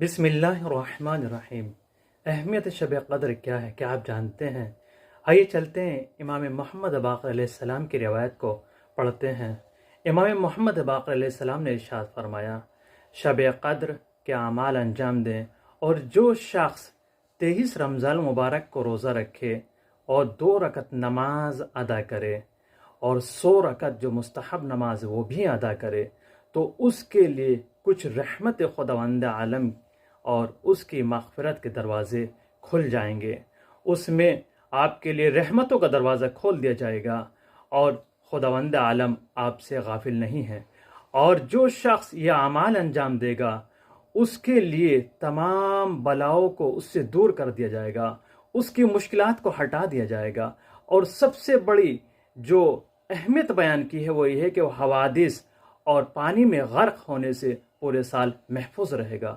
बिस्मिल्लाहिर्रहमानिर्रहीम। अहमियत शब क़द्र क्या है, क्या आप जानते हैं? आइए चलते हैं इमाम मोहम्मद बाक़र अलैहिस्सलाम की रिवायत को पढ़ते हैं। इमाम मोहम्मद बाक़र अलैहिस्सलाम ने इरशाद फरमाया, शब क़द्र के अमाल अंजाम दें, और जो शख्स 23 रमज़ान मुबारक को रोज़ा रखे और 2 रकत नमाज अदा करे और 100 रकत जो मुस्तहब नमाज वो भी अदा करे, तो उसके लिए कुछ रहमत खुदावंद आलम और उसकी मग़फ़िरत के दरवाज़े खुल जाएंगे। उसमें आपके लिए रहमतों का दरवाज़ा खोल दिया जाएगा और खुदावंद आलम आपसे गाफिल नहीं है। और जो शख्स यह अमाल अंजाम देगा, उसके लिए तमाम बलाओं को उससे दूर कर दिया जाएगा, उसकी मुश्किलात को हटा दिया जाएगा। और सबसे बड़ी जो अहमियत बयान की है वो ये है कि वो हवादिस और पानी में गर्क होने से पूरे साल महफूज रहेगा।